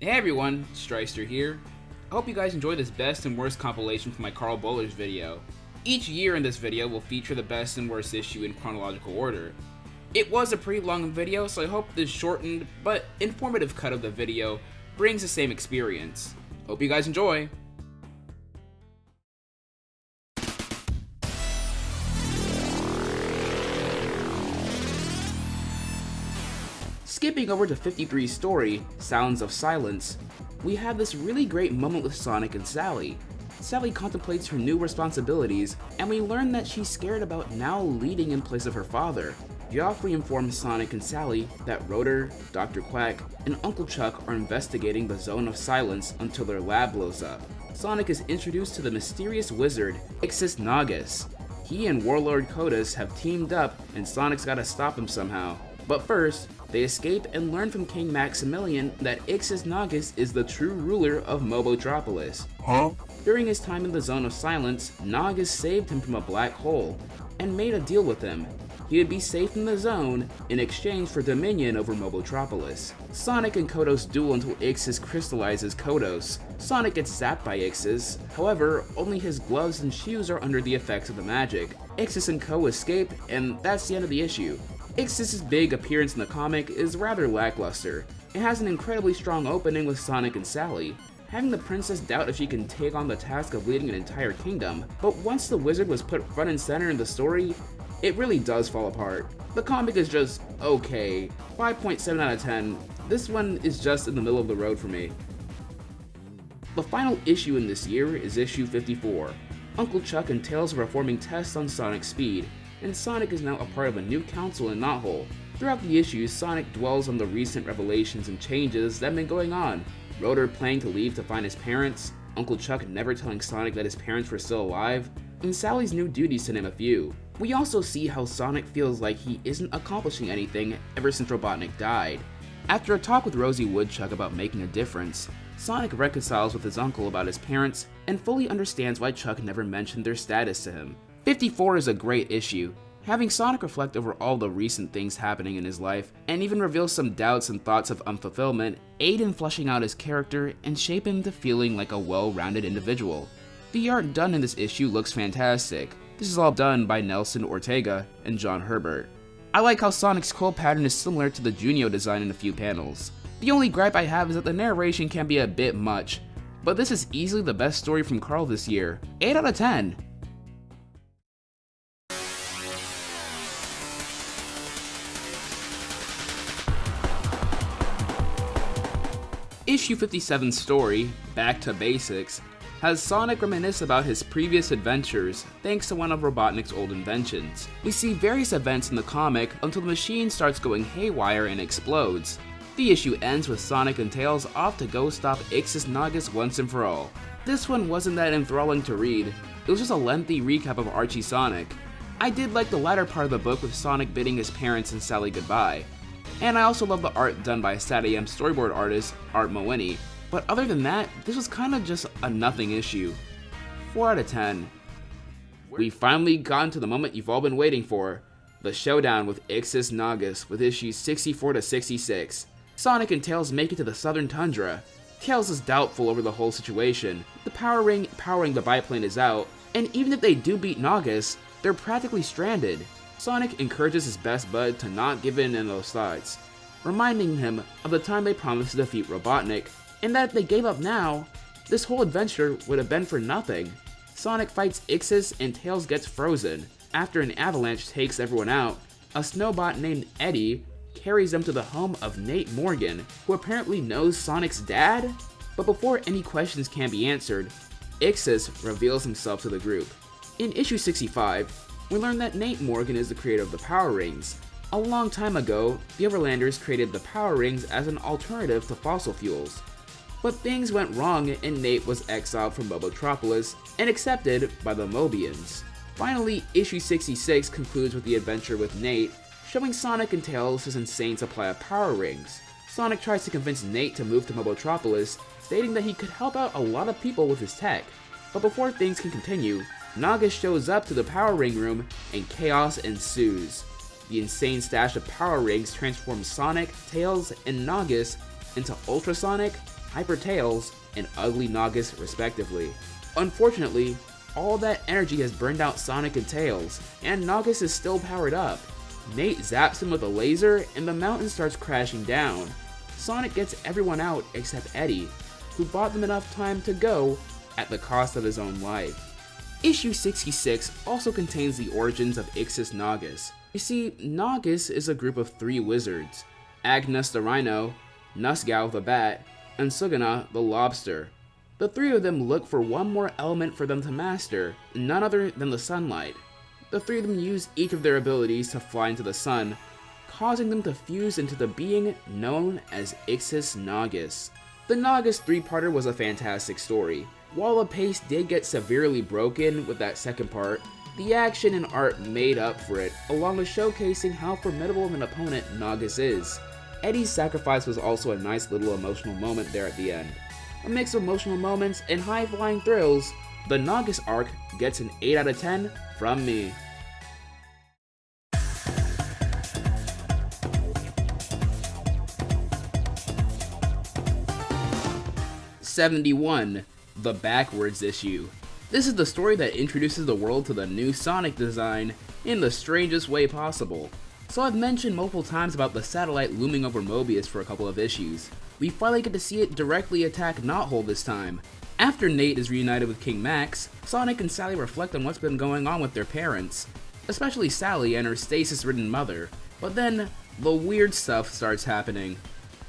Hey everyone, Stryster here. I hope you guys enjoy this best and worst compilation from my Karl Bollers video. Each year in this video will feature the best and worst issue in chronological order. It was a pretty long video, so I hope this shortened but informative cut of the video brings the same experience. Hope you guys enjoy! Skipping over to 53's story, Sounds of Silence, we have this really great moment with Sonic and Sally. Sally contemplates her new responsibilities, and we learn that she's scared about now leading in place of her father. Geoffrey informs Sonic and Sally that Rotor, Dr. Quack, and Uncle Chuck are investigating the Zone of Silence until their lab blows up. Sonic is introduced to the mysterious wizard, Ixis Naugus. He and Warlord Kodos have teamed up, and Sonic's gotta stop him somehow. But first, they escape and learn from King Maximilian that Ixis Naugus is the true ruler of Mobotropolis. During his time in the Zone of Silence, Naugus saved him from a black hole, and made a deal with him. He would be safe in the zone in exchange for dominion over Mobotropolis. Sonic and Kodos duel until Ixis crystallizes Kodos. Sonic gets zapped by Ixis, however, only his gloves and shoes are under the effects of the magic. Ixis and Co escape, and that's the end of the issue. Ixis' big appearance in the comic is rather lackluster. It has an incredibly strong opening with Sonic and Sally, having the princess doubt if she can take on the task of leading an entire kingdom, but once the wizard was put front and center in the story, it really does fall apart. The comic is just okay, 5.7 out of 10, this one is just in the middle of the road for me. The final issue in this year is issue 54. Uncle Chuck and Tails are performing tests on Sonic's speed, and Sonic is now a part of a new council in Knothole. Throughout the issues, Sonic dwells on the recent revelations and changes that have been going on. Rotor planning to leave to find his parents, Uncle Chuck never telling Sonic that his parents were still alive, and Sally's new duties to name a few. We also see how Sonic feels like he isn't accomplishing anything ever since Robotnik died. After a talk with Rosie Woodchuck about making a difference, Sonic reconciles with his uncle about his parents and fully understands why Chuck never mentioned their status to him. 54 is a great issue, having Sonic reflect over all the recent things happening in his life, and even reveal some doubts and thoughts of unfulfillment, aid in fleshing out his character and shape him to feeling like a well-rounded individual. The art done in this issue looks fantastic. This is all done by Nelson Ortega and John Herbert. I like how Sonic's quill pattern is similar to the Junio design in a few panels. The only gripe I have is that the narration can be a bit much, but this is easily the best story from Karl this year. 8 out of 10. Issue 57's story, Back to Basics, has Sonic reminisce about his previous adventures thanks to one of Robotnik's old inventions. We see various events in the comic until the machine starts going haywire and explodes. The issue ends with Sonic and Tails off to go stop Ixis Naugus once and for all. This one wasn't that enthralling to read, it was just a lengthy recap of Archie Sonic. I did like the latter part of the book with Sonic bidding his parents and Sally goodbye. And I also love the art done by SatAM storyboard artist Art Moini, but other than that, this was kinda just a nothing issue. 4 out of 10. We've finally gotten to the moment you've all been waiting for, the showdown with Ixis Naugus with issues 64 to 66. Sonic and Tails make it to the southern tundra. Tails is doubtful over the whole situation, the power ring powering the biplane is out, and even if they do beat Naugus, they're practically stranded. Sonic encourages his best bud to not give in those thoughts, reminding him of the time they promised to defeat Robotnik, and that if they gave up now, this whole adventure would have been for nothing. Sonic fights Ixis and Tails gets frozen. After an avalanche takes everyone out, a snowbot named Eddie carries them to the home of Nate Morgan, who apparently knows Sonic's dad? But before any questions can be answered, Ixis reveals himself to the group. In issue 65, we learn that Nate Morgan is the creator of the Power Rings. A long time ago, the Overlanders created the Power Rings as an alternative to fossil fuels. But things went wrong and Nate was exiled from Mobotropolis and accepted by the Mobians. Finally, issue 66 concludes with the adventure with Nate, showing Sonic and Tails his insane supply of Power Rings. Sonic tries to convince Nate to move to Mobotropolis, stating that he could help out a lot of people with his tech. But before things can continue, Naugus shows up to the Power Ring room and chaos ensues. The insane stash of Power Rings transforms Sonic, Tails, and Naugus into Ultrasonic, Hyper Tails, and Ugly Naugus respectively. Unfortunately, all that energy has burned out Sonic and Tails, and Naugus is still powered up. Nate zaps him with a laser, and the mountain starts crashing down. Sonic gets everyone out except Eddie, who bought them enough time to go at the cost of his own life. Issue 66 also contains the origins of Ixis Naugus. You see, Naugus is a group of 3 wizards: Agnus the Rhino, Nusgau the Bat, and Sugana the Lobster. The 3 of them look for one more element for them to master, none other than the sunlight. The 3 of them use each of their abilities to fly into the sun, causing them to fuse into the being known as Ixis Naugus. The Naugus 3-parter was a fantastic story. While the pace did get severely broken with that second part, the action and art made up for it, along with showcasing how formidable of an opponent Naugus is. Eddie's sacrifice was also a nice little emotional moment there at the end. A mix of emotional moments and high-flying thrills, the Naugus arc gets an 8 out of 10 from me. #71, The Backwards Issue. This is the story that introduces the world to the new Sonic design in the strangest way possible. So I've mentioned multiple times about the satellite looming over Mobius for a couple of issues. We finally get to see it directly attack Knothole this time. After Nate is reunited with King Max, Sonic and Sally reflect on what's been going on with their parents, especially Sally and her stasis-ridden mother. But then, the weird stuff starts happening.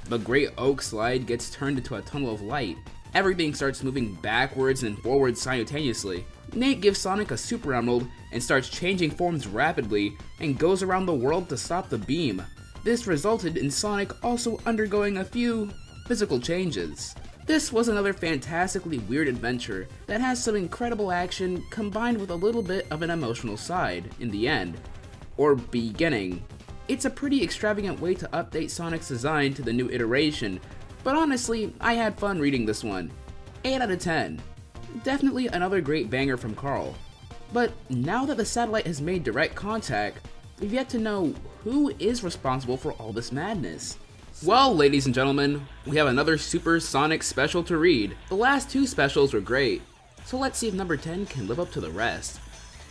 The Great Oak Slide gets turned into a tunnel of light. Everything starts moving backwards and forwards simultaneously. Nate gives Sonic a Super Emerald and starts changing forms rapidly and goes around the world to stop the beam. This resulted in Sonic also undergoing a few physical changes. This was another fantastically weird adventure that has some incredible action combined with a little bit of an emotional side in the end, or beginning. It's a pretty extravagant way to update Sonic's design to the new iteration, but honestly, I had fun reading this one. 8 out of 10. Definitely another great banger from Karl. But now that the satellite has made direct contact, we've yet to know who is responsible for all this madness. Well, ladies and gentlemen, we have another Super Sonic special to read. The last 2 specials were great, so let's see if number 10 can live up to the rest.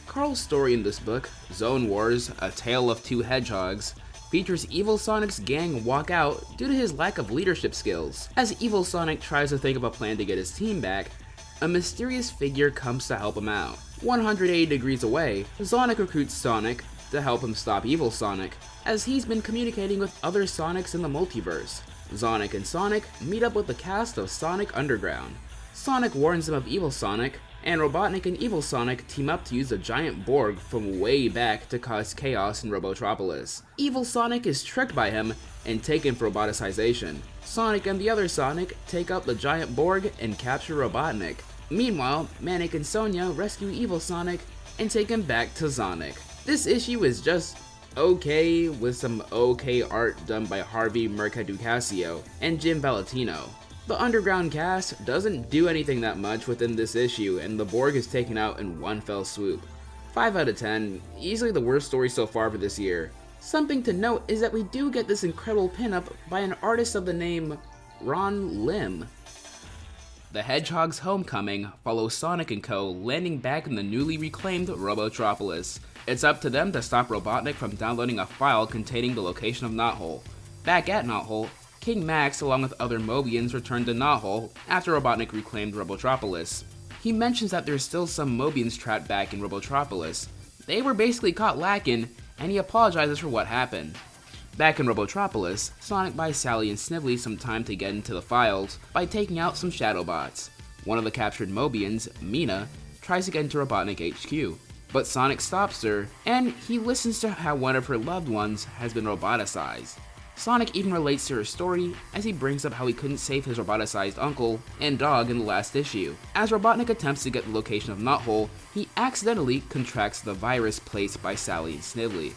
Karl's story in this book, Zone Wars, A Tale of Two Hedgehogs, features Evil Sonic's gang walk out due to his lack of leadership skills. As Evil Sonic tries to think of a plan to get his team back, a mysterious figure comes to help him out. 180 degrees away, Sonic recruits Sonic to help him stop Evil Sonic, as he's been communicating with other Sonics in the multiverse. Sonic and Sonic meet up with the cast of Sonic Underground. Sonic warns them of Evil Sonic, and Robotnik and Evil Sonic team up to use a giant Borg from way back to cause chaos in Robotropolis. Evil Sonic is tricked by him and taken for roboticization. Sonic and the other Sonic take out the giant Borg and capture Robotnik. Meanwhile, Manic and Sonia rescue Evil Sonic and take him back to Sonic. This issue is just okay, with some okay art done by Harvey Mercaducasio and Jim Valentino. The Underground cast doesn't do anything that much within this issue, and the Borg is taken out in one fell swoop. 5 out of 10, easily the worst story so far for this year. Something to note is that we do get this incredible pinup by an artist of the name Ron Lim. The Hedgehog's homecoming follows Sonic and Co. landing back in the newly reclaimed Robotropolis. It's up to them to stop Robotnik from downloading a file containing the location of Knothole. Back at Knothole, King Max along with other Mobians return to Knothole after Robotnik reclaimed Robotropolis. He mentions that there's still some Mobians trapped back in Robotropolis. They were basically caught lacking, and he apologizes for what happened. Back in Robotropolis, Sonic buys Sally and Snively some time to get into the files by taking out some Shadowbots. One of the captured Mobians, Mina, tries to get into Robotnik HQ, but Sonic stops her, and he listens to how one of her loved ones has been roboticized. Sonic even relates to her story as he brings up how he couldn't save his roboticized uncle and dog in the last issue. As Robotnik attempts to get the location of Knothole, he accidentally contracts the virus placed by Sally and Snively.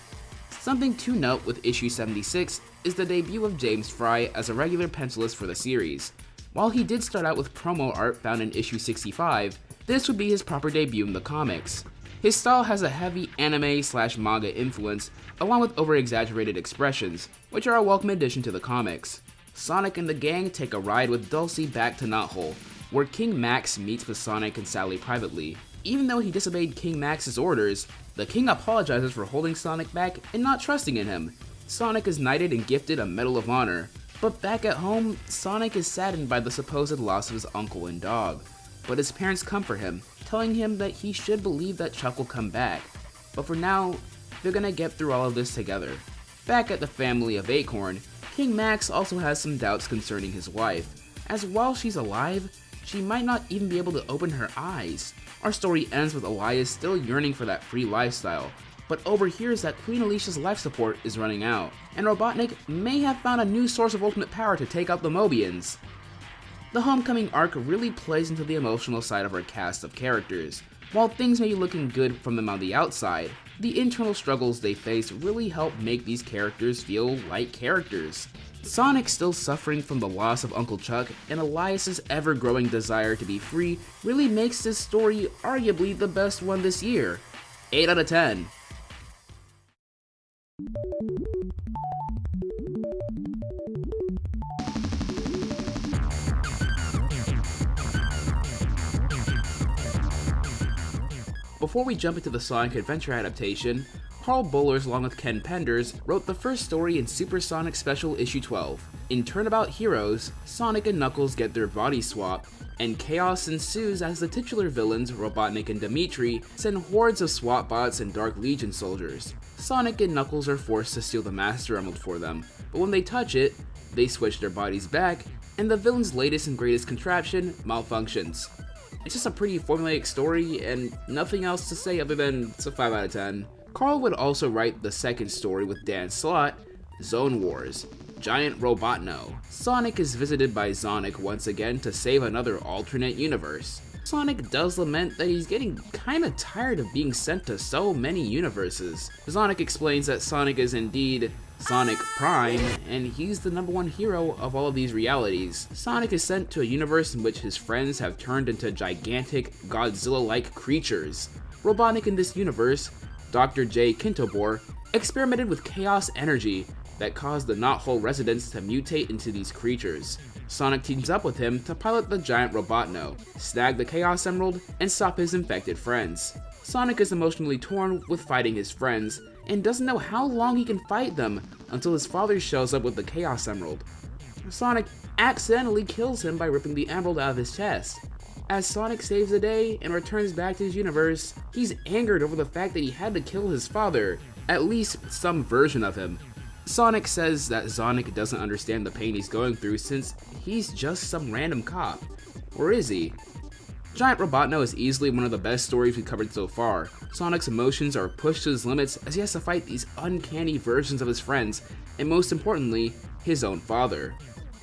Something to note with issue 76 is the debut of James Fry as a regular pencilist for the series. While he did start out with promo art found in issue 65, this would be his proper debut in the comics. His style has a heavy anime/manga influence, along with over-exaggerated expressions, which are a welcome addition to the comics. Sonic and the gang take a ride with Dulcie back to Knothole, where King Max meets with Sonic and Sally privately. Even though he disobeyed King Max's orders, the king apologizes for holding Sonic back and not trusting in him. Sonic is knighted and gifted a Medal of Honor. But back at home, Sonic is saddened by the supposed loss of his uncle and dog. But his parents comfort him, telling him that he should believe that Chuck will come back. But for now, they're gonna get through all of this together. Back at the family of Acorn, King Max also has some doubts concerning his wife, as while she's alive, she might not even be able to open her eyes. Our story ends with Elias still yearning for that free lifestyle, but overhears that Queen Alicia's life support is running out, and Robotnik may have found a new source of ultimate power to take out the Mobians. The Homecoming arc really plays into the emotional side of our cast of characters. While things may be looking good from them on the outside, the internal struggles they face really help make these characters feel like characters. Sonic still suffering from the loss of Uncle Chuck, and Elias's ever-growing desire to be free really makes this story arguably the best one this year. 8 out of 10. Before we jump into the Sonic Adventure adaptation, Karl Bollers along with Ken Penders wrote the first story in Super Sonic Special Issue 12. In Turnabout Heroes, Sonic and Knuckles get their bodies swapped, and chaos ensues as the titular villains Robotnik and Dimitri send hordes of SWAT bots and Dark Legion soldiers. Sonic and Knuckles are forced to steal the Master Emerald for them, but when they touch it, they switch their bodies back, and the villain's latest and greatest contraption malfunctions. It's just a pretty formulaic story, and nothing else to say other than it's a 5 out of 10. Karl would also write the second story with Dan Slott, Zone Wars, Giant Robotno. Sonic is visited by Sonic once again to save another alternate universe. Sonic does lament that he's getting kinda tired of being sent to so many universes. Sonic explains that Sonic is indeed Sonic Prime, and he's the #1 hero of all of these realities. Sonic is sent to a universe in which his friends have turned into gigantic, Godzilla-like creatures. Robotnik in this universe, Dr. J. Kintobor, experimented with chaos energy that caused the Knothole residents to mutate into these creatures. Sonic teams up with him to pilot the giant Robotno, snag the Chaos Emerald, and stop his infected friends. Sonic is emotionally torn with fighting his friends, and doesn't know how long he can fight them until his father shows up with the Chaos Emerald. Sonic accidentally kills him by ripping the emerald out of his chest. As Sonic saves the day and returns back to his universe, he's angered over the fact that he had to kill his father, at least some version of him. Sonic says that Sonic doesn't understand the pain he's going through since he's just some random cop. Or is he? Giant Robotno is easily one of the best stories we've covered so far. Sonic's emotions are pushed to his limits as he has to fight these uncanny versions of his friends, and most importantly, his own father.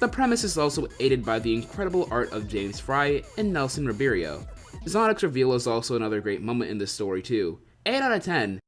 The premise is also aided by the incredible art of James Fry and Nelson Ribeiro. Sonic's reveal is also another great moment in this story too. 8 out of 10.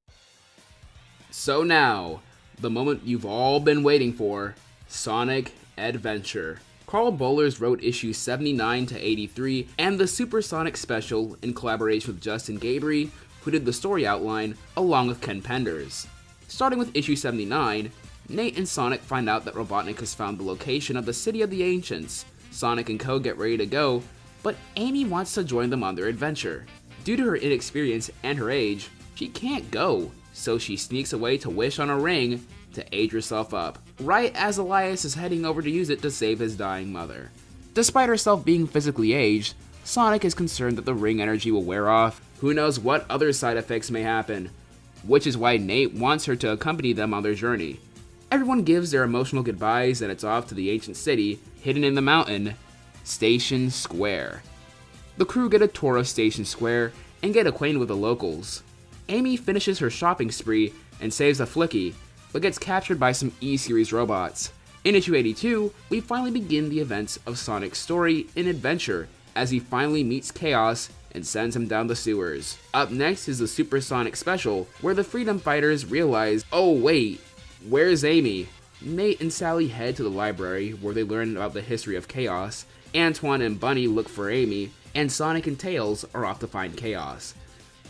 So now, the moment you've all been waiting for, Sonic Adventure. Karl Bollers wrote issues 79 to 83 and the Super Sonic Special in collaboration with Justin Gabriel, who did the story outline, along with Ken Penders. Starting with issue 79, Nate and Sonic find out that Robotnik has found the location of the City of the Ancients. Sonic and co get ready to go, but Amy wants to join them on their adventure. Due to her inexperience and her age, she can't go, so she sneaks away to wish on a ring to age herself up, right as Elias is heading over to use it to save his dying mother. Despite herself being physically aged, Sonic is concerned that the ring energy will wear off. Who knows what other side effects may happen, which is why Nate wants her to accompany them on their journey. Everyone gives their emotional goodbyes and it's off to the ancient city, hidden in the mountain, Station Square. The crew get a tour of Station Square and get acquainted with the locals. Amy finishes her shopping spree and saves a Flicky, but gets captured by some E-Series robots. In issue 82, we finally begin the events of Sonic's story in Adventure as he finally meets Chaos and sends him down the sewers. Up next is the Super Sonic Special, where the Freedom Fighters realize, oh wait, where's Amy? Nate and Sally head to the library where they learn about the history of Chaos. Antoine and Bunny look for Amy, and Sonic and Tails are off to find Chaos.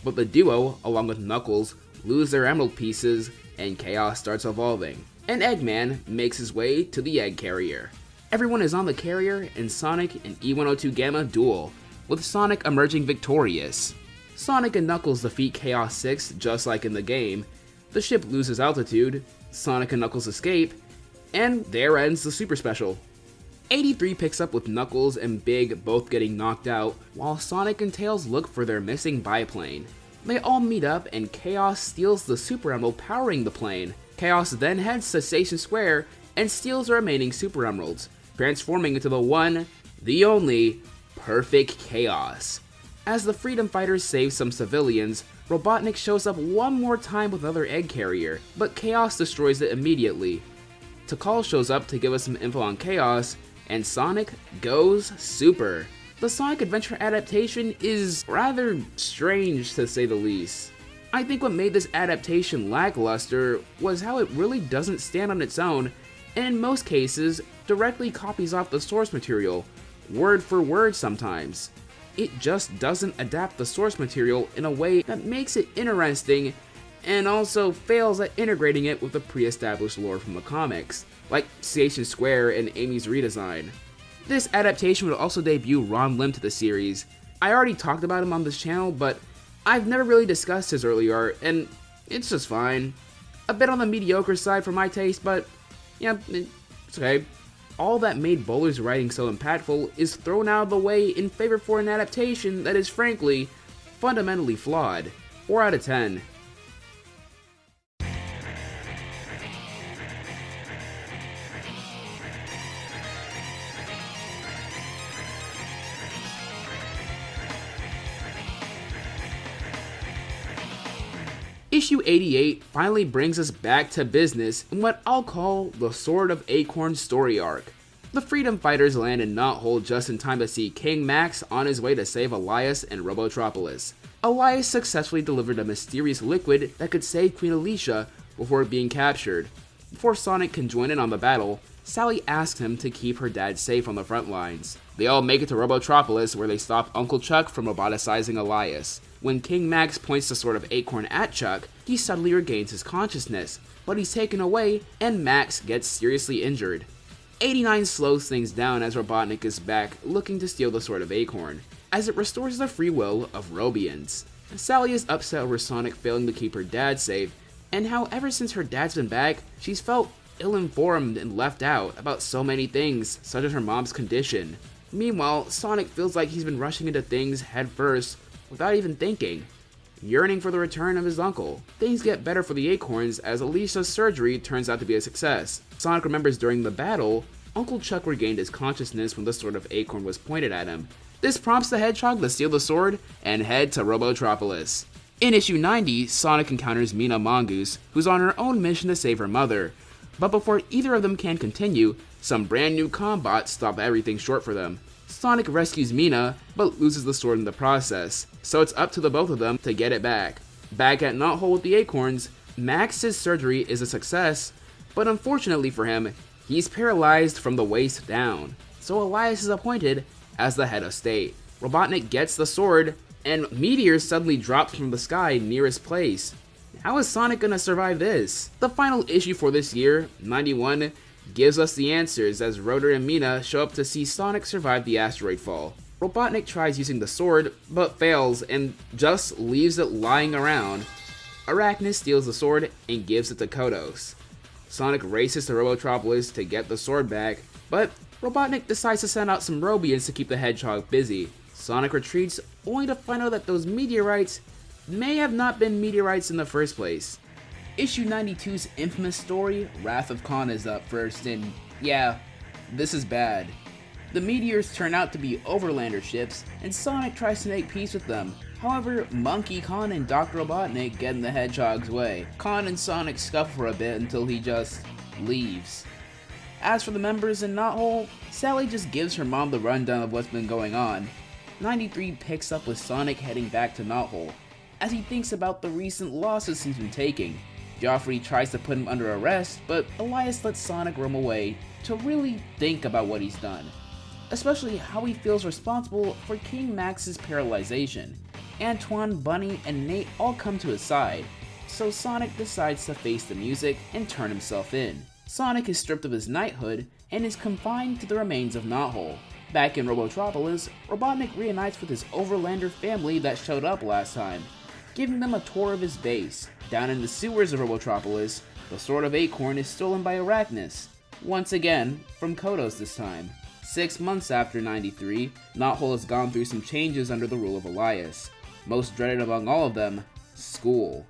But the duo, along with Knuckles, lose their emerald pieces, and Chaos starts evolving. And Eggman makes his way to the egg carrier. Everyone is on the carrier, and Sonic and E-102 Gamma duel, with Sonic emerging victorious. Sonic and Knuckles defeat Chaos 6 just like in the game, the ship loses altitude, Sonic and Knuckles escape, and there ends the Super Special. 83 picks up with Knuckles and Big both getting knocked out, while Sonic and Tails look for their missing biplane. They all meet up and Chaos steals the Super Emerald powering the plane. Chaos then heads to Station Square and steals the remaining Super Emeralds, transforming into the one, the only, perfect Chaos. As the Freedom Fighters save some civilians, Robotnik shows up one more time with another egg carrier, but Chaos destroys it immediately. Tikal shows up to give us some info on Chaos, and Sonic goes Super. The Sonic Adventure adaptation is rather strange to say the least. I think what made this adaptation lackluster was how it really doesn't stand on its own, and in most cases, directly copies off the source material, word for word sometimes. It just doesn't adapt the source material in a way that makes it interesting, and also fails at integrating it with the pre-established lore from the comics, like Station Square and Amy's redesign. This adaptation would also debut Ron Lim to the series. I already talked about him on this channel, but I've never really discussed his early art, and it's just fine. A bit on the mediocre side for my taste, but yeah, it's okay. All that made Bollers' writing so impactful is thrown out of the way in favor for an adaptation that is frankly, fundamentally flawed. 4 out of 10. Issue 88 finally brings us back to business in what I'll call the Sword of Acorn story arc. The Freedom Fighters land in Knothole just in time to see King Max on his way to save Elias and Robotropolis. Elias successfully delivered a mysterious liquid that could save Queen Alicia before being captured. Before Sonic can join in on the battle, Sally asks him to keep her dad safe on the front lines. They all make it to Robotropolis where they stop Uncle Chuck from roboticizing Elias. When King Max points the Sword of Acorn at Chuck, he suddenly regains his consciousness, but he's taken away and Max gets seriously injured. 89 slows things down as Robotnik is back looking to steal the Sword of Acorn, as it restores the free will of Robians. Sally is upset over Sonic failing to keep her dad safe, and how ever since her dad's been back, she's felt ill-informed and left out about so many things, such as her mom's condition. Meanwhile, Sonic feels like he's been rushing into things head first without even thinking, yearning for the return of his uncle. Things get better for the Acorns as Alicia's surgery turns out to be a success. Sonic remembers during the battle, Uncle Chuck regained his consciousness when the Sword of Acorn was pointed at him. This prompts the Hedgehog to steal the sword and head to Robotropolis. In issue 90, Sonic encounters Mina Mongoose, who's on her own mission to save her mother. But before either of them can continue, some brand new combots stop everything short for them. Sonic rescues Mina, but loses the sword in the process, so it's up to the both of them to get it back. Back at Knothole with the Acorns, Max's surgery is a success, but unfortunately for him, he's paralyzed from the waist down, so Elias is appointed as the head of state. Robotnik gets the sword, and Meteor suddenly drops from the sky near his place. How is Sonic gonna survive this? The final issue for this year, 91, gives us the answers as Rotor and Mina show up to see Sonic survive the asteroid fall. Robotnik tries using the sword, but fails and just leaves it lying around. Arachnus steals the sword and gives it to Kodos. Sonic races to Robotropolis to get the sword back, but Robotnik decides to send out some Robians to keep the Hedgehog busy. Sonic retreats only to find out that those meteorites may have not been meteorites in the first place. Issue 92's infamous story, Wrath of Khan, is up first, and yeah, this is bad. The meteors turn out to be Overlander ships, and Sonic tries to make peace with them. However, Monkey Khan and Dr. Robotnik get in the Hedgehog's way. Khan and Sonic scuffle for a bit until he just leaves. As for the members in Knothole, Sally just gives her mom the rundown of what's been going on. 93 picks up with Sonic heading back to Knothole, as he thinks about the recent losses he's been taking. Joffrey tries to put him under arrest, but Elias lets Sonic roam away to really think about what he's done, especially how he feels responsible for King Max's paralyzation. Antoine, Bunny, and Nate all come to his side, so Sonic decides to face the music and turn himself in. Sonic is stripped of his knighthood and is confined to the remains of Knothole. Back in Robotropolis, Robotnik reunites with his Overlander family that showed up last time, giving them a tour of his base. Down in the sewers of Robotropolis, the Sword of Acorn is stolen by Arachnus, once again from Kodos this time. 6 months after 93, Knothole has gone through some changes under the rule of Elias. Most dreaded among all of them, school.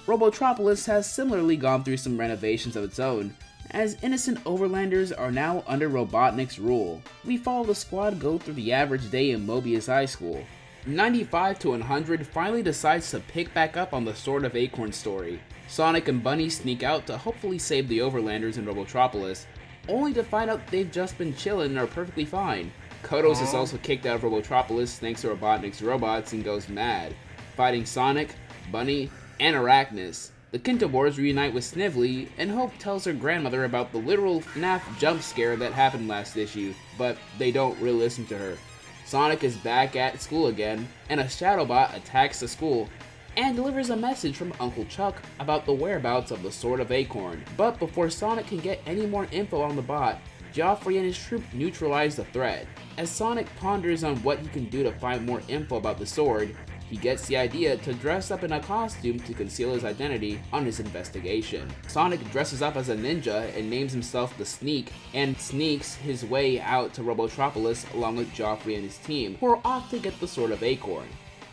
Robotropolis has similarly gone through some renovations of its own, as innocent Overlanders are now under Robotnik's rule. We follow the squad go through the average day in Mobius High School. 95 to 100 finally decides to pick back up on the Sword of Acorn story. Sonic and Bunny sneak out to hopefully save the Overlanders in Robotropolis, only to find out they've just been chillin' and are perfectly fine. Kodos is also kicked out of Robotropolis thanks to Robotnik's robots and goes mad, fighting Sonic, Bunny, and Arachnus. The Kintobors reunite with Snively, and Hope tells her grandmother about the literal FNAF jump scare that happened last issue, but they don't really listen to her. Sonic is back at school again, and a Shadowbot attacks the school, and delivers a message from Uncle Chuck about the whereabouts of the Sword of Acorn. But before Sonic can get any more info on the bot, Geoffrey and his troop neutralize the threat. As Sonic ponders on what he can do to find more info about the sword, he gets the idea to dress up in a costume to conceal his identity on his investigation. Sonic dresses up as a ninja and names himself the Sneak, and sneaks his way out to Robotropolis along with Geoffrey and his team, who are off to get the Sword of Acorn.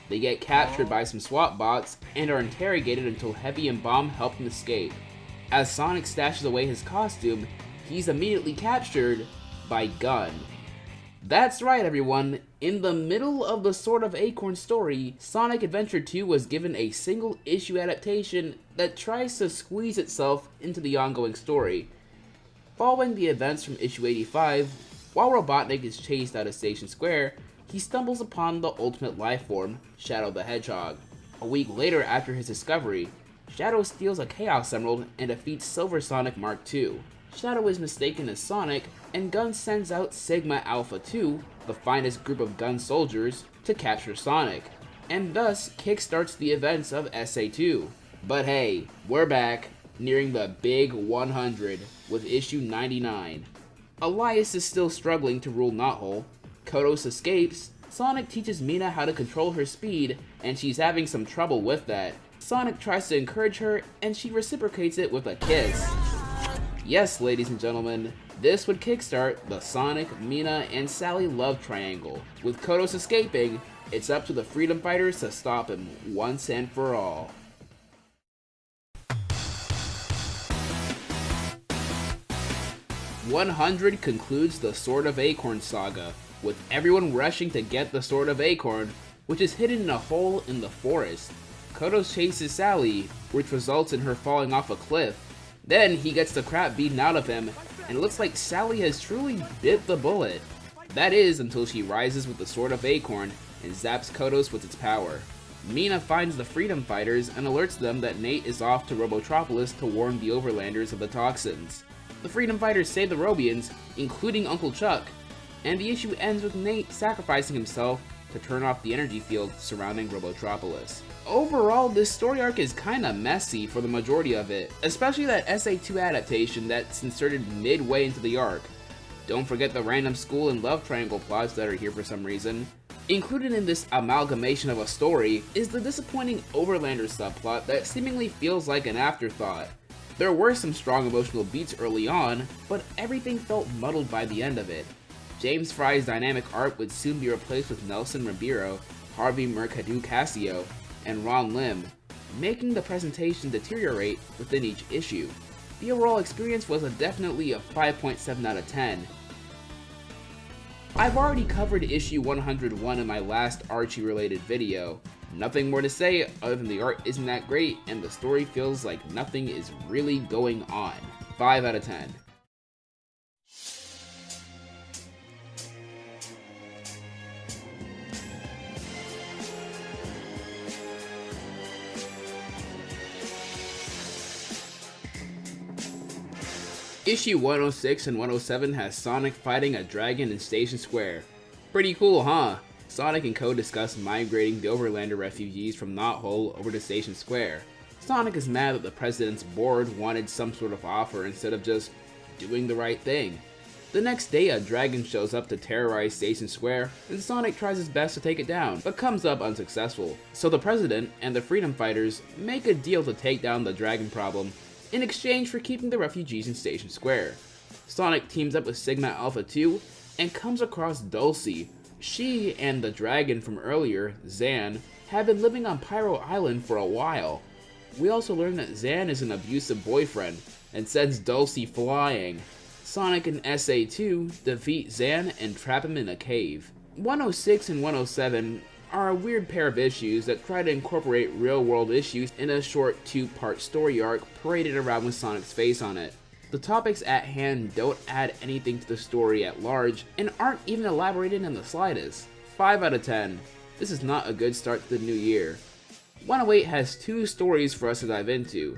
They get captured by some SWAT bots and are interrogated until Heavy and Bomb help them escape. As Sonic stashes away his costume, he's immediately captured by Gun. That's right, everyone. In the middle of the Sword of Acorn story, Sonic Adventure 2 was given a single-issue adaptation that tries to squeeze itself into the ongoing story. Following the events from issue 85, while Robotnik is chased out of Station Square, he stumbles upon the ultimate lifeform, Shadow the Hedgehog. A week later after his discovery, Shadow steals a Chaos Emerald and defeats Silver Sonic Mark II. Shadow is mistaken as Sonic, and Gun sends out Sigma Alpha 2, the finest group of gun soldiers, to capture Sonic, and thus kickstarts the events of SA2. But hey, we're back, nearing the big 100, with issue 99. Elias is still struggling to rule Knothole, Kodos escapes, Sonic teaches Mina how to control her speed, and she's having some trouble with that. Sonic tries to encourage her, and she reciprocates it with a kiss. Yes, ladies and gentlemen, this would kickstart the Sonic, Mina, and Sally love triangle. With Kodos escaping, it's up to the Freedom Fighters to stop him once and for all. #100 concludes the Sword of Acorn saga, with everyone rushing to get the Sword of Acorn, which is hidden in a hole in the forest. Kodos chases Sally, which results in her falling off a cliff. Then he gets the crap beaten out of him, and it looks like Sally has truly bit the bullet. That is, until she rises with the Sword of Acorn and zaps Kodos with its power. Mina finds the Freedom Fighters and alerts them that Nate is off to Robotropolis to warn the Overlanders of the toxins. The Freedom Fighters save the Robians, including Uncle Chuck, and the issue ends with Nate sacrificing himself to turn off the energy field surrounding Robotropolis. Overall, this story arc is kinda messy for the majority of it, especially that SA2 adaptation that's inserted midway into the arc. Don't forget the random school and love triangle plots that are here for some reason. Included in this amalgamation of a story is the disappointing Overlander subplot that seemingly feels like an afterthought. There were some strong emotional beats early on, but everything felt muddled by the end of it. James Fry's dynamic art would soon be replaced with Nelson Ribeiro, Harvey Mercado Casio, and Ron Lim, making the presentation deteriorate within each issue. The overall experience was definitely a 5.7 out of 10. I've already covered issue 101 in my last Archie related video. Nothing more to say other than the art isn't that great and the story feels like nothing is really going on. 5 out of 10. Issue 106 and 107 has Sonic fighting a dragon in Station Square. Pretty cool, huh? Sonic and Co discuss migrating the Overlander refugees from Knothole over to Station Square. Sonic is mad that the president's board wanted some sort of offer instead of just doing the right thing. The next day, a dragon shows up to terrorize Station Square, and Sonic tries his best to take it down, but comes up unsuccessful. So the President and the Freedom Fighters make a deal to take down the dragon problem in exchange for keeping the refugees in Station Square. Sonic teams up with Sigma Alpha 2 and comes across Dulcie. She and the dragon from earlier, Zan, have been living on Pyro Island for a while. We also learn that Zan is an abusive boyfriend and sends Dulcie flying. Sonic and SA2 defeat Zan and trap him in a cave. 106 and 107 are a weird pair of issues that try to incorporate real-world issues in a short 2-part story arc paraded around with Sonic's face on it. The topics at hand don't add anything to the story at large and aren't even elaborated in the slightest. 5 out of 10. This is not a good start to the new year. 108 has 2 stories for us to dive into.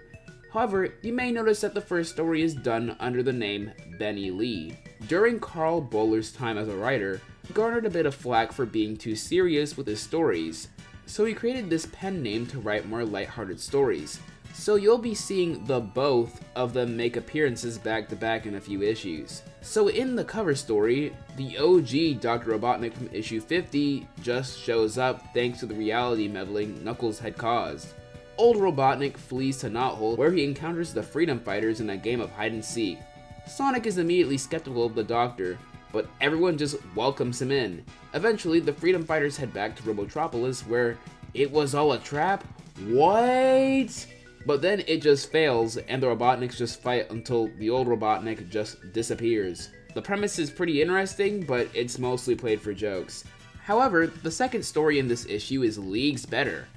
However, you may notice that the first story is done under the name Benny Lee. During Karl Bollers' time as a writer, he garnered a bit of flack for being too serious with his stories, so he created this pen name to write more lighthearted stories. So you'll be seeing the both of them make appearances back to back in a few issues. So in the cover story, the OG Dr. Robotnik from issue 50 just shows up thanks to the reality meddling Knuckles had caused. Old Robotnik flees to Knothole where he encounters the Freedom Fighters in a game of hide and seek. Sonic is immediately skeptical of the Doctor, but everyone just welcomes him in. Eventually, the Freedom Fighters head back to Robotropolis where it was all a trap? What? But then it just fails and the Robotniks just fight until the old Robotnik just disappears. The premise is pretty interesting, but it's mostly played for jokes. However, the second story in this issue is leagues better.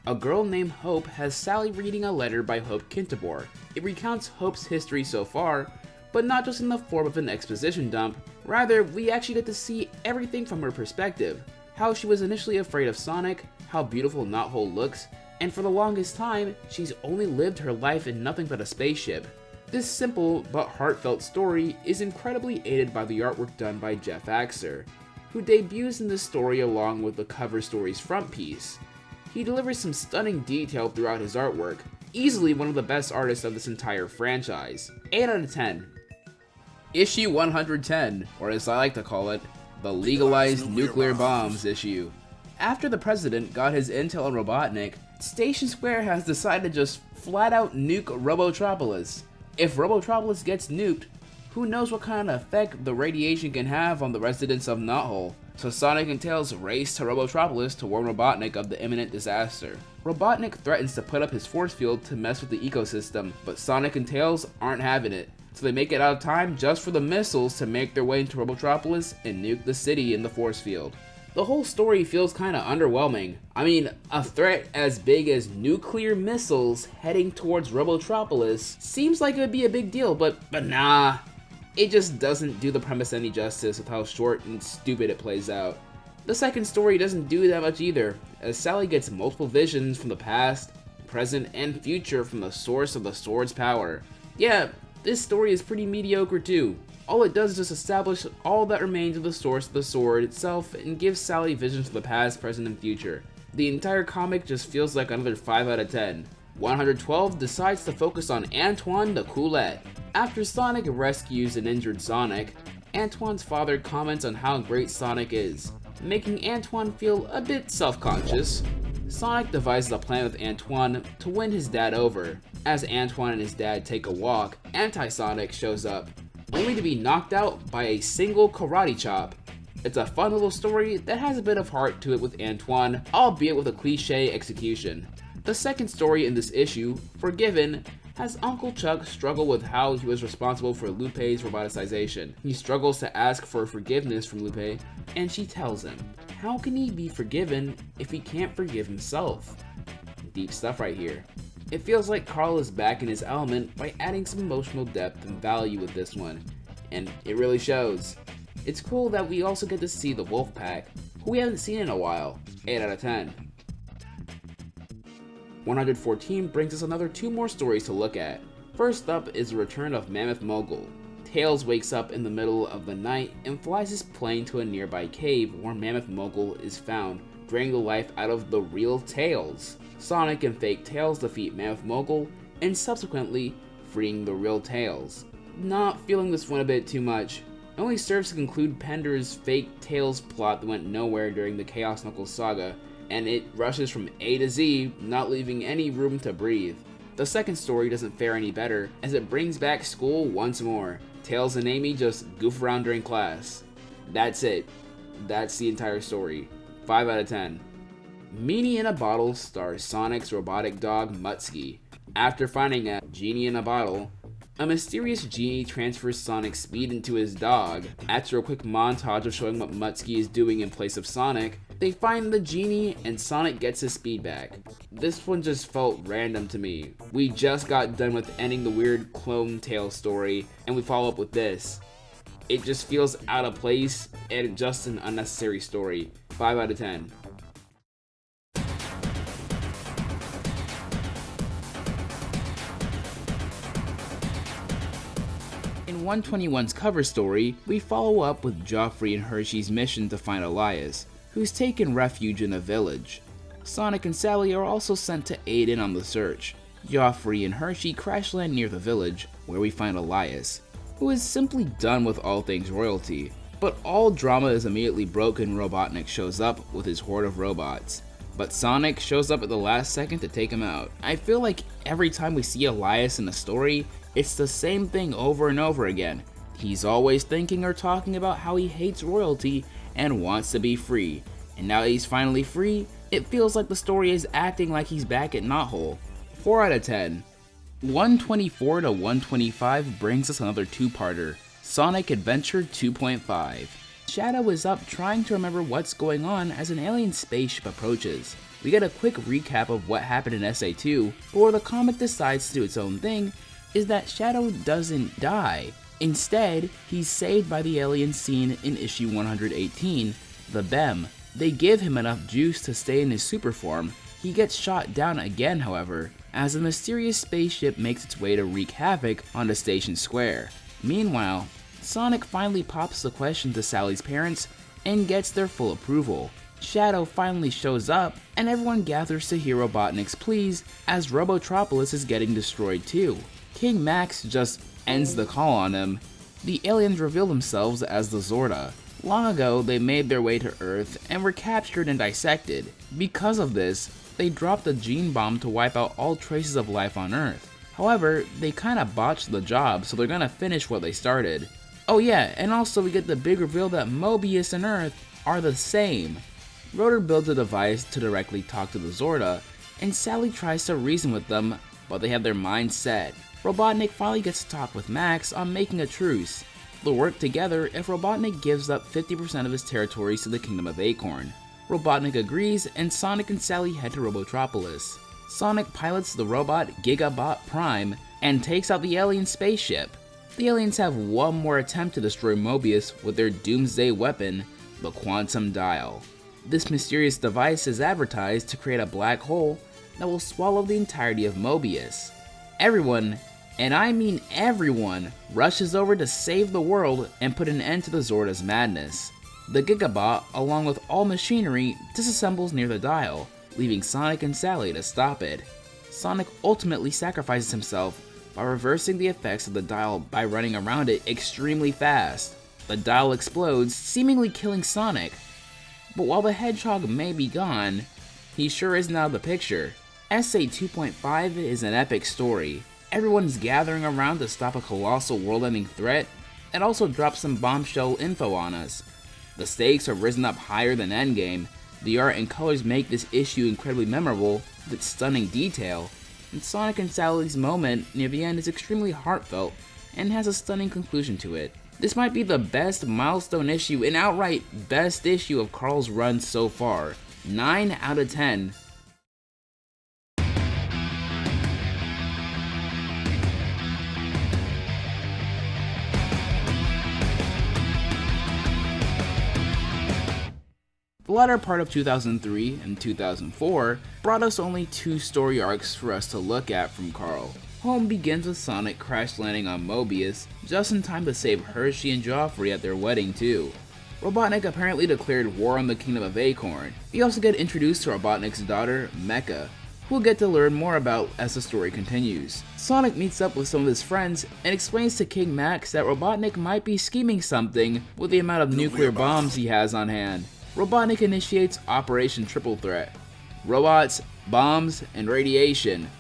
A girl named Hope has Sally reading a letter by Hope Kintabor. It recounts Hope's history so far, but not just in the form of an exposition dump. Rather, we actually get to see everything from her perspective. How she was initially afraid of Sonic, how beautiful Knothole looks, and for the longest time, she's only lived her life in nothing but a spaceship. This simple but heartfelt story is incredibly aided by the artwork done by Jeff Axer, who debuts in this story along with the cover story's front piece. He delivers some stunning detail throughout his artwork, easily one of the best artists of this entire franchise. 8 out of 10. Issue 110, or as I like to call it, the Legalized Nuclear Bombs issue. After the President got his intel on Robotnik, Station Square has decided to just flat out nuke Robotropolis. If Robotropolis gets nuked, who knows what kind of effect the radiation can have on the residents of Knothole. So Sonic and Tails race to Robotropolis to warn Robotnik of the imminent disaster. Robotnik threatens to put up his force field to mess with the ecosystem, but Sonic and Tails aren't having it. So they make it out of time just for the missiles to make their way into Robotropolis and nuke the city in the force field. The whole story feels kinda underwhelming. I mean, a threat as big as nuclear missiles heading towards Robotropolis seems like it would be a big deal, but nah. It just doesn't do the premise any justice with how short and stupid it plays out. The second story doesn't do that much either, as Sally gets multiple visions from the past, present, and future from the source of the sword's power. Yeah, this story is pretty mediocre too. All it does is just establish all that remains of the source of the sword itself and gives Sally visions of the past, present, and future. The entire comic just feels like another 5 out of 10. 112 decides to focus on Antoine the Coolette. After Sonic rescues an injured Sonic, Antoine's father comments on how great Sonic is, making Antoine feel a bit self-conscious. Sonic devises a plan with Antoine to win his dad over. As Antoine and his dad take a walk, Anti-Sonic shows up, only to be knocked out by a single karate chop. It's a fun little story that has a bit of heart to it with Antoine, albeit with a cliche execution. The second story in this issue, Forgiven, has Uncle Chuck struggle with how he was responsible for Lupe's roboticization. He struggles to ask for forgiveness from Lupe, and she tells him, how can he be forgiven if he can't forgive himself? Deep stuff right here. It feels like Karl is back in his element by adding some emotional depth and value with this one, and it really shows. It's cool that we also get to see the Wolf Pack, who we haven't seen in a while. 8 out of 10. 114 brings us another 2 more stories to look at. First up is the return of Mammoth Mogul. Tails wakes up in the middle of the night and flies his plane to a nearby cave where Mammoth Mogul is found, draining the life out of the real Tails. Sonic and fake Tails defeat Mammoth Mogul and subsequently freeing the real Tails. Not feeling this one a bit too much. It only serves to conclude Pender's fake Tails plot that went nowhere during the Chaos Knuckles saga, and it rushes from A to Z, not leaving any room to breathe. The second story doesn't fare any better, as it brings back school once more. Tails and Amy just goof around during class. That's it. That's the entire story. 5 out of 10. Meanie in a Bottle stars Sonic's robotic dog Mutsky. After finding a genie in a bottle, a mysterious genie transfers Sonic's speed into his dog. After a quick montage of showing what Mutsky is doing in place of Sonic, they find the genie and Sonic gets his speed back. This one just felt random to me. We just got done with ending the weird clone Tails story, and we follow up with this. It just feels out of place and just an unnecessary story. 5 out of 10. In 121's cover story, we follow up with Joffrey and Hershey's mission to find Elias, who's taken refuge in a village. Sonic and Sally are also sent to aid in on the search. Joffrey and Hershey crash land near the village, where we find Elias, who is simply done with all things royalty. But all drama is immediately broken when Robotnik shows up with his horde of robots. But Sonic shows up at the last second to take him out. I feel like every time we see Elias in a story, it's the same thing over and over again. He's always thinking or talking about how he hates royalty and wants to be free. And now that he's finally free, it feels like the story is acting like he's back at Knothole. 4 out of 10. 124 to 125 brings us another two-parter, Sonic Adventure 2.5. Shadow is up trying to remember what's going on as an alien spaceship approaches. We get a quick recap of what happened in SA2, but where the comic decides to do its own thing is that Shadow doesn't die. Instead, he's saved by the aliens seen in issue 118, the BEM. They give him enough juice to stay in his super form. He gets shot down again, however, as a mysterious spaceship makes its way to wreak havoc onto Station Square. Meanwhile, Sonic finally pops the question to Sally's parents and gets their full approval. Shadow finally shows up, and everyone gathers to hear Robotnik's pleas as Robotropolis is getting destroyed too. King Max just ends the call on him. The aliens reveal themselves as the Zorda. Long ago, they made their way to Earth and were captured and dissected. Because of this, they dropped a gene bomb to wipe out all traces of life on Earth. However, they kinda botched the job, so they're gonna finish what they started. Oh yeah, and also we get the big reveal that Mobius and Earth are the same. Rotor builds a device to directly talk to the Zorda, and Sally tries to reason with them, but they have their minds set. Robotnik finally gets to talk with Max on making a truce. They'll work together if Robotnik gives up 50% of his territories to the Kingdom of Acorn. Robotnik agrees, and Sonic and Sally head to Robotropolis. Sonic pilots the robot Gigabot Prime and takes out the alien spaceship. The aliens have one more attempt to destroy Mobius with their doomsday weapon, the Quantum Dial. This mysterious device is advertised to create a black hole that will swallow the entirety of Mobius. Everyone, and I mean everyone, rushes over to save the world and put an end to the Zorda's madness. The Gigabot, along with all machinery, disassembles near the dial, leaving Sonic and Sally to stop it. Sonic ultimately sacrifices himself by reversing the effects of the dial by running around it extremely fast. The dial explodes, seemingly killing Sonic. But while the Hedgehog may be gone, he sure isn't out of the picture. SA 2.5 is an epic story. Everyone's gathering around to stop a colossal world-ending threat, and also drops some bombshell info on us. The stakes have risen up higher than Endgame. The art and colors make this issue incredibly memorable, with its stunning detail, and Sonic and Sally's moment near the end is extremely heartfelt, and has a stunning conclusion to it. This might be the best milestone issue and outright best issue of Karl's run so far. 9 out of 10. The latter part of 2003 and 2004 brought us only 2 story arcs for us to look at from Karl. Home begins with Sonic crash landing on Mobius, just in time to save Hershey and Joffrey at their wedding too. Robotnik apparently declared war on the Kingdom of Acorn. We also get introduced to Robotnik's daughter, Mecha, we'll get to learn more about as the story continues. Sonic meets up with some of his friends and explains to King Max that Robotnik might be scheming something with the amount of nuclear bombs he has on hand. Robotnik initiates Operation Triple Threat. Robots, bombs, and radiation.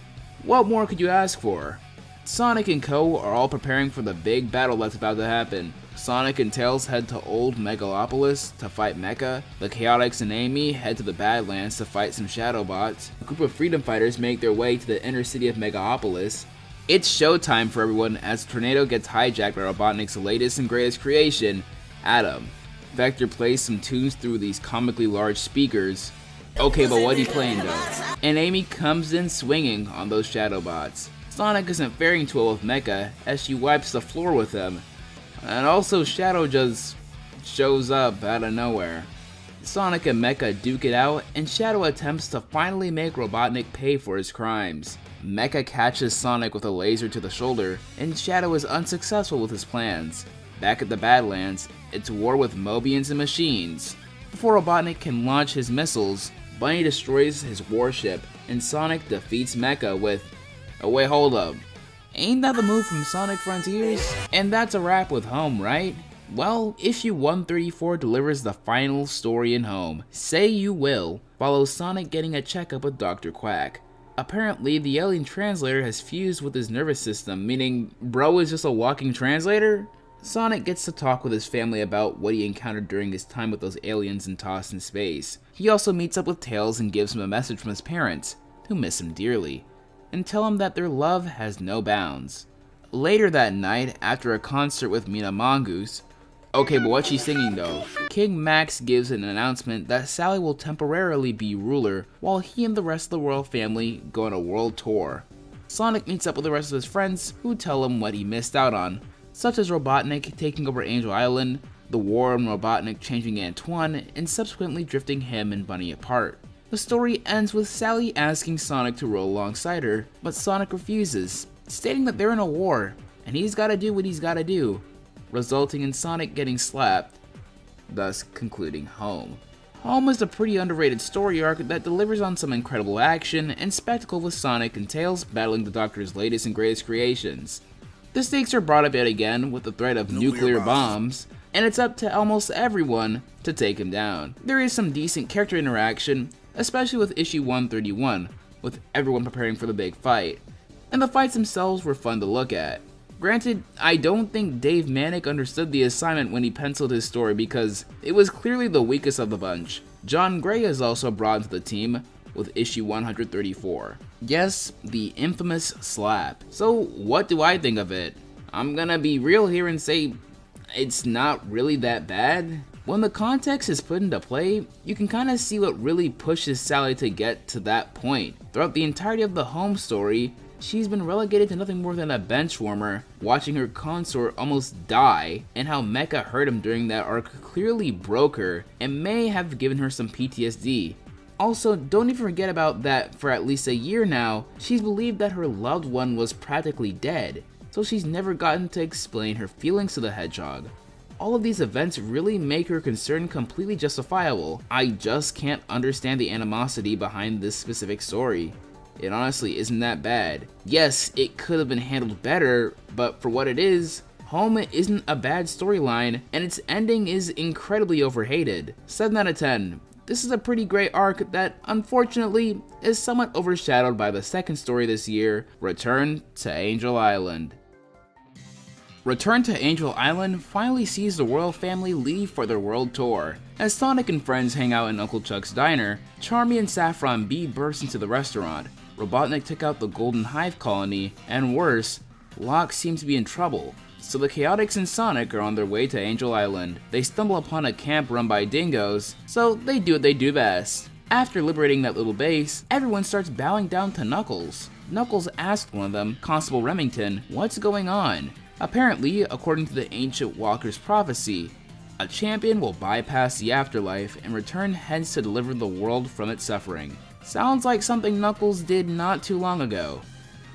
What more could you ask for? Sonic and Co. are all preparing for the big battle that's about to happen. Sonic and Tails head to Old Megalopolis to fight Mecha. The Chaotix and Amy head to the Badlands to fight some Shadowbots. A group of freedom fighters make their way to the inner city of Megalopolis. It's showtime for everyone as Tornado gets hijacked by Robotnik's latest and greatest creation, Atom. Vector plays some tunes through these comically large speakers. Okay, but what he playing though? And Amy comes in swinging on those Shadowbots. Sonic isn't faring too well with Mecha as she wipes the floor with him. And also Shadow just shows up out of nowhere. Sonic and Mecha duke it out and Shadow attempts to finally make Robotnik pay for his crimes. Mecha catches Sonic with a laser to the shoulder and Shadow is unsuccessful with his plans. Back at the Badlands, it's war with Mobians and machines. Before Robotnik can launch his missiles, Bunny destroys his warship and Sonic defeats Mecha with... Oh wait, hold up. Ain't that the move from Sonic Frontiers? And that's a wrap with Home, right? Well, issue 134 delivers the final story in Home. Say You Will follows Sonic getting a checkup with Dr. Quack. Apparently, the alien translator has fused with his nervous system, meaning bro is just a walking translator? Sonic gets to talk with his family about what he encountered during his time with those aliens and tossed in space. He also meets up with Tails and gives him a message from his parents, who miss him dearly, and tell him that their love has no bounds. Later that night, after a concert with Mina Mongoose, okay, but what's she singing though? King Max gives an announcement that Sally will temporarily be ruler while he and the rest of the royal family go on a world tour. Sonic meets up with the rest of his friends who tell him what he missed out on, such as Robotnik taking over Angel Island, the war on Robotnik changing Antoine, and subsequently drifting him and Bunny apart. The story ends with Sally asking Sonic to roll alongside her, but Sonic refuses, stating that they're in a war, and he's gotta do what he's gotta do, resulting in Sonic getting slapped, thus concluding Home. Home is a pretty underrated story arc that delivers on some incredible action and spectacle with Sonic and Tails battling the Doctor's latest and greatest creations. The stakes are brought up yet again with the threat of nuclear bombs, and it's up to almost everyone to take him down. There is some decent character interaction, especially with issue 131, with everyone preparing for the big fight, and the fights themselves were fun to look at. Granted, I don't think Dave Manek understood the assignment when he penciled his story because it was clearly the weakest of the bunch. John Gray is also brought into the team with issue 134. Yes, the infamous slap. So what do I think of it? I'm gonna be real here and say it's not really that bad. When the context is put into play, you can kind of see what really pushes Sally to get to that point. Throughout the entirety of the Home story, she's been relegated to nothing more than a bench warmer, watching her consort almost die, and how Mecha hurt him during that arc clearly broke her and may have given her some PTSD. Also, don't even forget about that for at least a year now, she's believed that her loved one was practically dead, so she's never gotten to explain her feelings to the Hedgehog. All of these events really make her concern completely justifiable. I just can't understand the animosity behind this specific story. It honestly isn't that bad. Yes, it could have been handled better, but for what it is, Home isn't a bad storyline, and its ending is incredibly overhated. 7 out of 10. This is a pretty great arc that, unfortunately, is somewhat overshadowed by the second story this year, Return to Angel Island. Return to Angel Island finally sees the royal family leave for their world tour. As Sonic and friends hang out in Uncle Chuck's diner, Charmy and Saffron B burst into the restaurant. Robotnik took out the Golden Hive colony, and worse, Locke seems to be in trouble. So the Chaotix and Sonic are on their way to Angel Island. They stumble upon a camp run by dingoes, so they do what they do best. After liberating that little base, everyone starts bowing down to Knuckles. Knuckles asked one of them, Constable Remington, what's going on? Apparently, according to the ancient Walker's prophecy, a champion will bypass the afterlife and return hence to deliver the world from its suffering. Sounds like something Knuckles did not too long ago.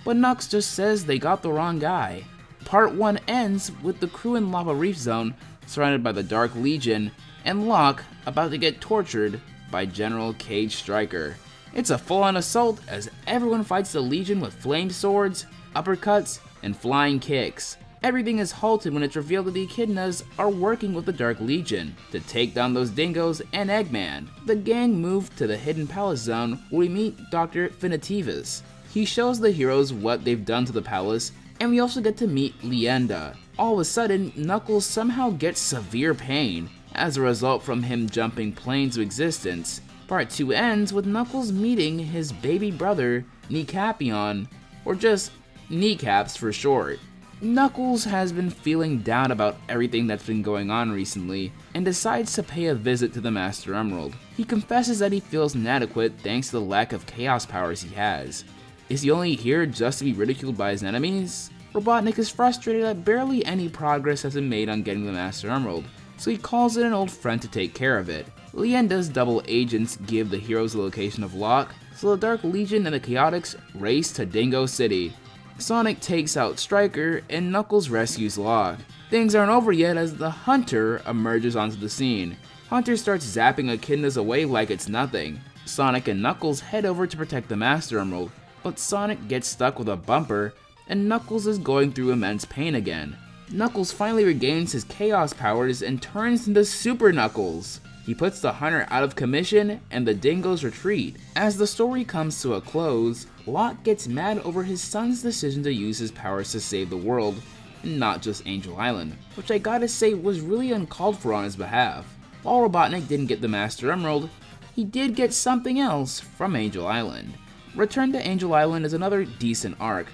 But Knux just says they got the wrong guy. Part 1 ends with the crew in Lava Reef Zone, surrounded by the Dark Legion, and Locke about to get tortured by General Cage Stryker. It's a full-on assault as everyone fights the Legion with flame swords, uppercuts, and flying kicks. Everything is halted when it's revealed that the Echidnas are working with the Dark Legion to take down those dingoes and Eggman. The gang move to the Hidden Palace Zone where we meet Dr. Finitivus. He shows the heroes what they've done to the palace, and we also get to meet Leenda. All of a sudden, Knuckles somehow gets severe pain as a result from him jumping planes of existence. Part 2 ends with Knuckles meeting his baby brother, Kneecapion, or just Kneecaps for short. Knuckles has been feeling down about everything that's been going on recently, and decides to pay a visit to the Master Emerald. He confesses that he feels inadequate thanks to the lack of chaos powers he has. Is he only here just to be ridiculed by his enemies? Robotnik is frustrated that barely any progress has been made on getting the Master Emerald, so he calls in an old friend to take care of it. Leenda's double agents give the heroes the location of Locke, so the Dark Legion and the Chaotix race to Dingo City. Sonic takes out Stryker, and Knuckles rescues Locke. Things aren't over yet as the Hunter emerges onto the scene. Hunter starts zapping Echidnas away like it's nothing. Sonic and Knuckles head over to protect the Master Emerald, but Sonic gets stuck with a bumper, and Knuckles is going through immense pain again. Knuckles finally regains his chaos powers and turns into Super Knuckles. He puts the Hunter out of commission, and the Dingos retreat. As the story comes to a close, Locke gets mad over his son's decision to use his powers to save the world, and not just Angel Island, which I gotta say was really uncalled for on his behalf. While Robotnik didn't get the Master Emerald, he did get something else from Angel Island. Return to Angel Island is another decent arc,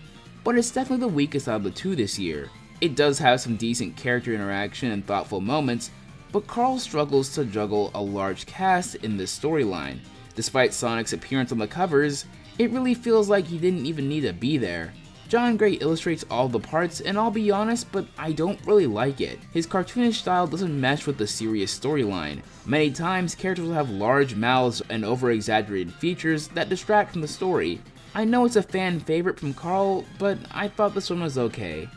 but it's definitely the weakest out of the two this year. It does have some decent character interaction and thoughtful moments, but Karl struggles to juggle a large cast in this storyline. Despite Sonic's appearance on the covers, it really feels like he didn't even need to be there. John Gray illustrates all the parts, and I'll be honest, but I don't really like it. His cartoonish style doesn't mesh with the serious storyline. Many times, characters will have large mouths and over-exaggerated features that distract from the story. I know it's a fan favorite from Karl, but I thought this one was okay.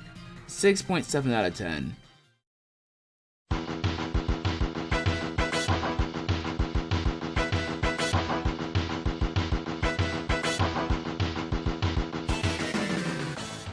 6.7 out of 10.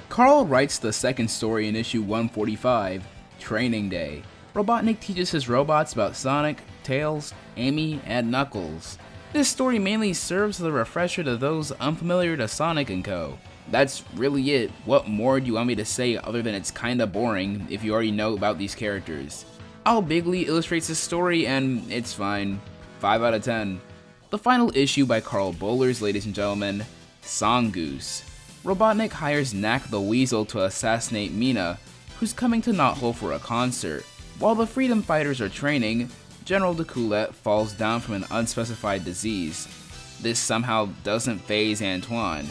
Karl writes the second story in issue 145, Training Day. Robotnik teaches his robots about Sonic, Tails, Amy, and Knuckles. This story mainly serves as a refresher to those unfamiliar to Sonic & Co. That's really it. What more do you want me to say other than it's kinda boring if you already know about these characters? Al Bigley illustrates this story and it's fine. 5 out of 10. The final issue by Karl Bollers, ladies and gentlemen, Songoose. Robotnik hires Knack the Weasel to assassinate Mina, who's coming to Knothole for a concert. While the Freedom Fighters are training, General DeCoulette falls down from an unspecified disease. This somehow doesn't faze Antoine.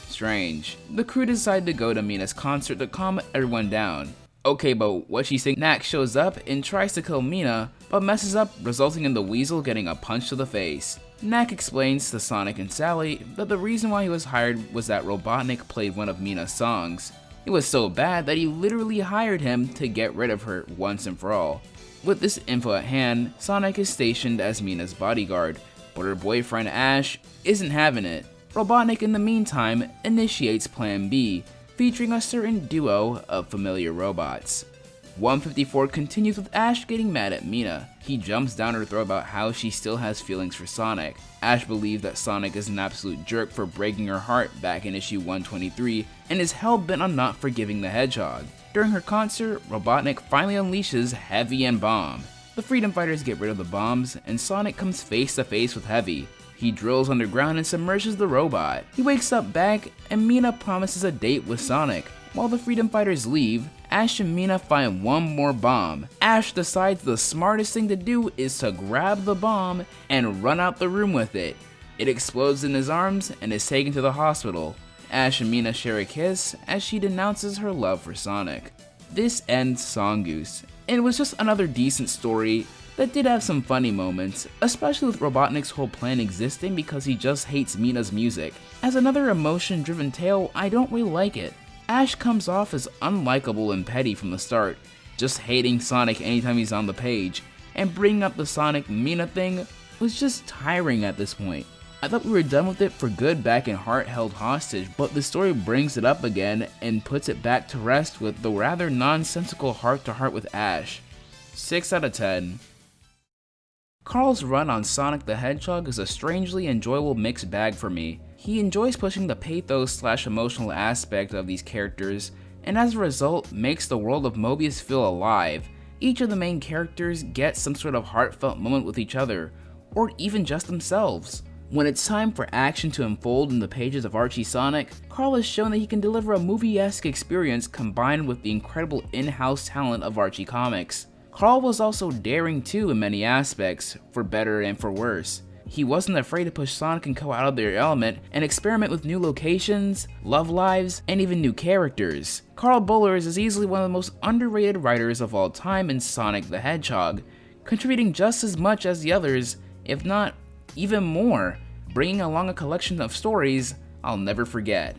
Strange. The crew decide to go to Mina's concert to calm everyone down. Okay, but what she thinks Knack shows up and tries to kill Mina, but messes up, resulting in the Weasel getting a punch to the face. Knack explains to Sonic and Sally that the reason why he was hired was that Robotnik played one of Mina's songs. It was so bad that he literally hired him to get rid of her once and for all. With this info at hand, Sonic is stationed as Mina's bodyguard, but her boyfriend Ash isn't having it. Robotnik in the meantime initiates Plan B, featuring a certain duo of familiar robots. 154 continues with Ash getting mad at Mina. He jumps down her throat about how she still has feelings for Sonic. Ash believes that Sonic is an absolute jerk for breaking her heart back in issue 123 and is hell-bent on not forgiving the Hedgehog. During her concert, Robotnik finally unleashes Heavy and Bomb. The Freedom Fighters get rid of the bombs, and Sonic comes face to face with Heavy. He drills underground and submerges the robot. He wakes up back, and Mina promises a date with Sonic. While the Freedom Fighters leave, Ash and Mina find one more bomb. Ash decides the smartest thing to do is to grab the bomb and run out the room with it. It explodes in his arms and is taken to the hospital. Ash and Mina share a kiss as she denounces her love for Sonic. This ends Songoose, and it was just another decent story that did have some funny moments, especially with Robotnik's whole plan existing because he just hates Mina's music. As another emotion-driven tale, I don't really like it. Ash comes off as unlikable and petty from the start, just hating Sonic anytime he's on the page, and bringing up the Sonic Mina thing was just tiring at this point. I thought we were done with it for good back in Heart Held Hostage, but the story brings it up again and puts it back to rest with the rather nonsensical heart-to-heart with Ash. 6 out of 10. Karl's run on Sonic the Hedgehog is a strangely enjoyable mixed bag for me. He enjoys pushing the pathos/emotional aspect of these characters, and as a result makes the world of Mobius feel alive. Each of the main characters gets some sort of heartfelt moment with each other, or even just themselves. When it's time for action to unfold in the pages of Archie Sonic, Karl has shown that he can deliver a movie-esque experience combined with the incredible in-house talent of Archie Comics. Karl was also daring too in many aspects, for better and for worse. He wasn't afraid to push Sonic and Co out of their element and experiment with new locations, love lives, and even new characters. Karl Bollers is easily one of the most underrated writers of all time in Sonic the Hedgehog, contributing just as much as the others, if not even more, bringing along a collection of stories I'll never forget.